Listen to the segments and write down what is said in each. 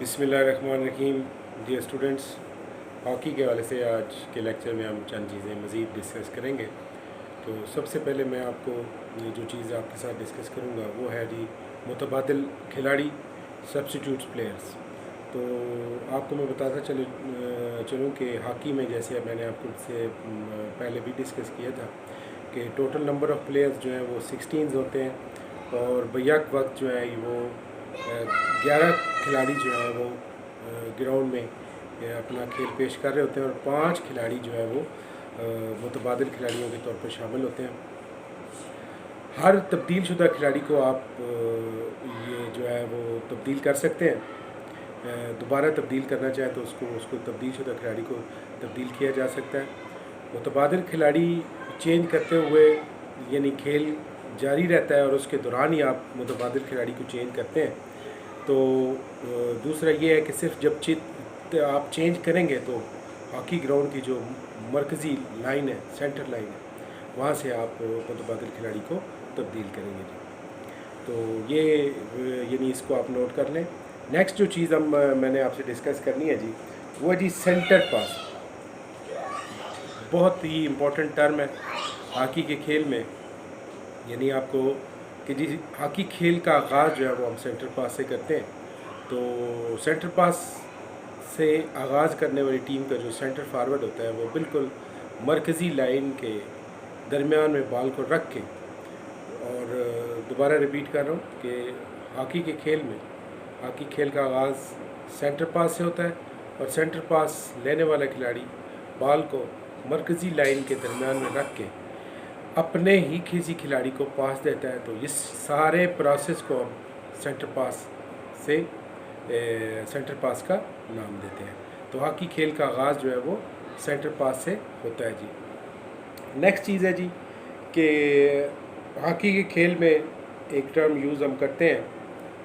بسم اللہ الرحمن الرحیم. ڈیئر اسٹوڈنٹس، ہاکی کے حوالے سے آج کے لیکچر میں ہم چند چیزیں مزید ڈسکس کریں گے. تو سب سے پہلے میں آپ کو یہ جو چیز آپ کے ساتھ ڈسکس کروں گا وہ ہے جی متبادل کھلاڑی، سبسٹیٹیوٹس پلیئرس. تو آپ کو میں بتاتا چلوں کہ ہاکی میں جیسے میں نے آپ کو سے پہلے بھی ڈسکس کیا تھا کہ ٹوٹل نمبر آف پلیئرز جو ہیں وہ 16 ہوتے ہیں، اور بیک وقت جو ہے وہ 11 کھلاڑی جو ہیں وہ گراؤنڈ میں اپنا کھیل پیش کر رہے ہوتے ہیں، اور 5 کھلاڑی جو ہے وہ متبادل کھلاڑیوں کے طور پر شامل ہوتے ہیں. ہر تبدیل شدہ کھلاڑی کو آپ یہ جو ہے وہ تبدیل کر سکتے ہیں. دوبارہ تبدیل کرنا چاہیں تو اس کو تبدیل شدہ کھلاڑی کو تبدیل کیا جا سکتا ہے. متبادل کھلاڑی چینج کرتے ہوئے یعنی کھیل جاری رہتا ہے، اور اس کے دوران ہی آپ متبادل کھلاڑی کو چینج کرتے ہیں. تو دوسرا یہ ہے کہ صرف جب آپ چینج کریں گے تو ہاکی گراؤنڈ کی جو مرکزی لائن ہے، سینٹر لائن ہے، وہاں سے آپ متبادل کھلاڑی کو تبدیل کریں گے جی. تو یہ یعنی اس کو آپ نوٹ کر لیں. نیکسٹ جو چیز میں نے آپ سے ڈسکس کرنی ہے جی وہ ہے جی سینٹر پاس. بہت ہی امپورٹنٹ ٹرم ہے ہاکی کے کھیل میں. یعنی آپ کو کہ جی ہاکی کھیل کا آغاز جو ہے وہ ہم سینٹر پاس سے کرتے ہیں. تو سینٹر پاس سے آغاز کرنے والی ٹیم کا جو سینٹر فارورڈ ہوتا ہے وہ بالکل مرکزی لائن کے درمیان میں بال کو رکھ کے، اور دوبارہ ریپیٹ کر رہا ہوں کہ ہاکی کے کھیل میں ہاکی کھیل کا آغاز سینٹر پاس سے ہوتا ہے، اور سینٹر پاس لینے والا کھلاڑی بال کو مرکزی لائن کے درمیان میں رکھ کے اپنے ہی کسی کھلاڑی کو پاس دیتا ہے. تو اس سارے پروسیس کو ہم سینٹر پاس کا نام دیتے ہیں. تو ہاکی کھیل کا آغاز جو ہے وہ سینٹر پاس سے ہوتا ہے جی. نیکسٹ چیز ہے جی کہ ہاکی کے کھیل میں ایک ٹرم یوز ہم کرتے ہیں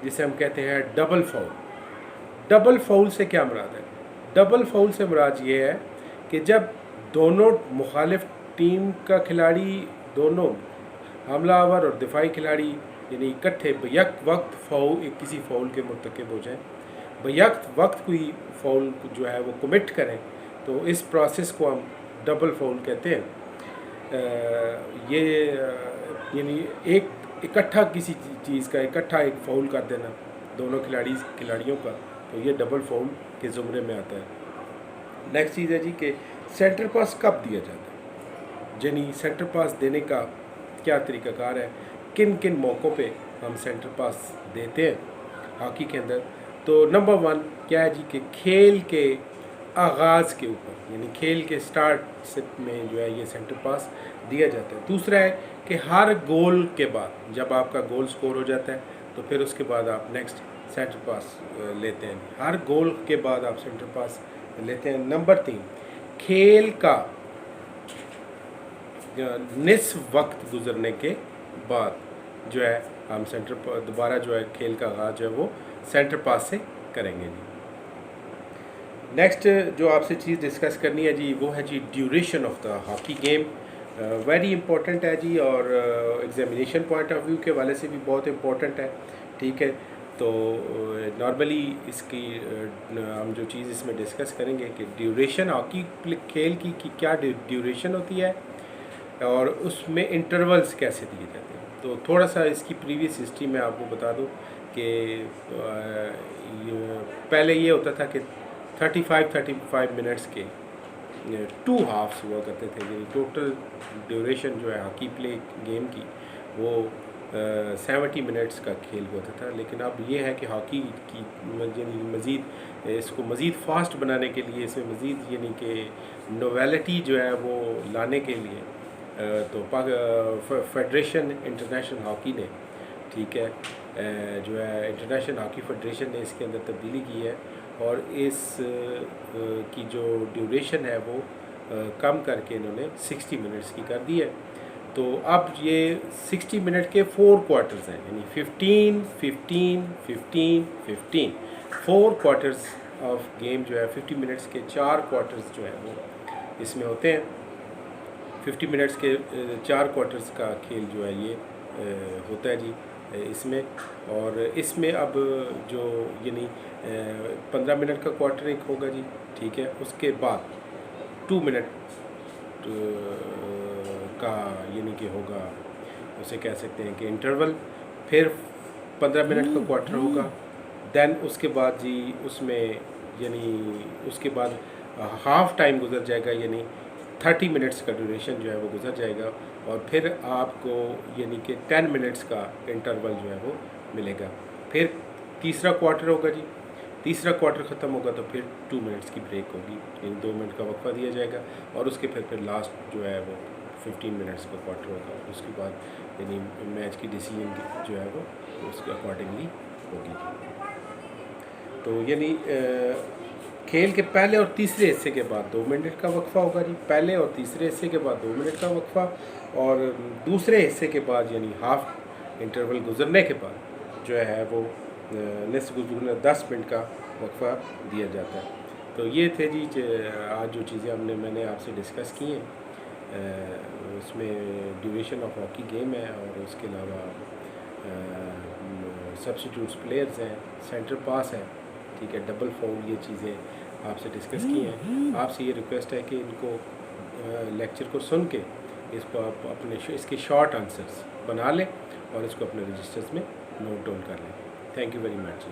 جسے ہم کہتے ہیں ڈبل فاؤل. ڈبل فاؤل سے کیا مراد ہے؟ ڈبل فاؤل سے مراد یہ ہے کہ جب دونوں مخالف ٹیم کا کھلاڑی، دونوں حملہ آور اور دفاعی کھلاڑی یعنی اکٹھے بیک وقت کسی فاؤل کے مرتکب ہو جائیں، بیک وقت کوئی فاؤل جو ہے وہ کمٹ کریں، تو اس پروسیس کو ہم ڈبل فاؤل کہتے ہیں. یہ یعنی ایک اکٹھا کسی چیز کا اکٹھا ایک فاؤل کر دینا دونوں کھلاڑیوں کا، تو یہ ڈبل فاؤل کے زمرے میں آتا ہے. نیکسٹ چیز ہے جی کہ سینٹر پاس کب دیا جاتا ہے، یعنی سینٹر پاس دینے کا کیا طریقہ کار ہے، کن کن موقعوں پہ ہم سینٹر پاس دیتے ہیں ہاکی کے اندر. تو نمبر 1 کیا ہے جی کہ کھیل کے آغاز کے اوپر، یعنی کھیل کے سٹارٹ میں جو ہے یہ سینٹر پاس دیا جاتا ہے. دوسرا ہے کہ ہر گول کے بعد جب آپ کا گول سکور ہو جاتا ہے تو پھر اس کے بعد آپ نیکسٹ سینٹر پاس لیتے ہیں. ہر گول کے بعد آپ سینٹر پاس لیتے ہیں. نمبر 3 کھیل کا نصف وقت گزرنے کے بعد جو ہے ہم دوبارہ جو ہے کھیل کا آغاز جو ہے وہ سینٹر پاس سے کریں گے جی. نیکسٹ جو آپ سے چیز ڈسکس کرنی ہے جی وہ ہے جی duration of the hockey game. Very important ہے جی، اور ایگزامینیشن پوائنٹ آف ویو کے حوالے سے بھی بہت امپورٹنٹ ہے. ٹھیک ہے، تو نارملی اس کی ہم جو چیز اس میں ڈسکس کریں گے کہ ڈیوریشن ہاکی کھیل کی کیا ڈیوریشن ہوتی ہے اور اس میں انٹرولز کیسے دیے جاتے ہیں. تو تھوڑا سا اس کی پریویس ہسٹری میں آپ کو بتا دوں کہ پہلے یہ ہوتا تھا کہ 35 منٹس کے 2 ہافس ہوا کرتے تھے. یعنی ٹوٹل ڈیوریشن جو ہے ہاکی پلے گیم کی وہ 70 منٹس کا کھیل ہوتا تھا. لیکن اب یہ ہے کہ ہاکی کی مزید اس کو مزید فاسٹ بنانے کے لیے، اس میں مزید یعنی کہ نوویلٹی جو ہے وہ لانے کے لیے تو فیڈریشن انٹرنیشنل ہاکی نے، ٹھیک ہے، جو ہے انٹرنیشنل ہاکی فیڈریشن نے اس کے اندر تبدیلی کی ہے، اور اس کی جو ڈیوریشن ہے وہ کم کر کے انہوں نے 60 منٹس کی کر دی ہے. تو اب یہ 60 منٹ کے 4 کوارٹرز ہیں، یعنی 15 15 15 15 4 کوارٹرز آف گیم جو ہے 50 منٹس کے 4 کوارٹرز جو ہے وہ اس میں ہوتے ہیں. 50 منٹس کے 4 کوارٹرز کا کھیل جو ہے یہ ہوتا ہے جی. اس میں. اور اس میں اب جو یعنی 15 منٹ کا کوارٹر ایک ہوگا جی, ٹھیک ہے. اس کے بعد 2 منٹ کا یعنی کہ ہوگا, اسے کہہ سکتے ہیں کہ انٹرول. پھر 15 منٹ کا کوارٹر ہوگا. دین اس کے بعد جی اس میں یعنی اس کے بعد ہاف ٹائم گزر جائے گا, یعنی 30 منٹس کا ڈیوریشن جو ہے وہ گزر جائے گا. اور پھر آپ کو یعنی کہ 10 منٹس کا انٹرول جو ہے وہ ملے گا. پھر تیسرا کوارٹر ہوگا جی. تیسرا کوارٹر ختم ہوگا تو پھر 2 منٹس کی بریک ہوگی, یعنی 2 منٹ کا وقفہ دیا جائے گا. اور اس کے پھر لاسٹ جو ہے وہ 15 منٹس کا کوارٹر ہوگا. اس کے بعد یعنی میچ کی ڈیسیجن جو ہے وہ اس کے اکارڈنگلی ہوگی. تو یعنی کھیل کے پہلے اور تیسرے حصے کے بعد 2 منٹ کا وقفہ ہوگا جی. پہلے اور تیسرے حصے کے بعد 2 منٹ کا وقفہ, اور دوسرے حصے کے بعد یعنی ہاف انٹرول گزرنے کے بعد جو ہے وہ نصف گزرنے 10 منٹ کا وقفہ دیا جاتا ہے. تو یہ تھے جی آج جو چیزیں میں نے آپ سے ڈسکس کی ہیں. اس میں ڈیوریشن آف ہاکی گیم ہے, اور اس کے علاوہ سبسٹیٹیوٹس پلیئرز ہیں, سینٹر پاس ہے, ٹھیک ہے, ڈبل فاؤل, یہ چیزیں آپ سے ڈسکس کی ہیں. آپ سے یہ ریکویسٹ ہے کہ ان کو لیکچر کو سن کے اس کو آپ اپنے اس کے شارٹ آنسرز بنا لیں اور اس کو اپنے رجسٹرز میں نوٹ ڈاؤن کر لیں. Thank you very much.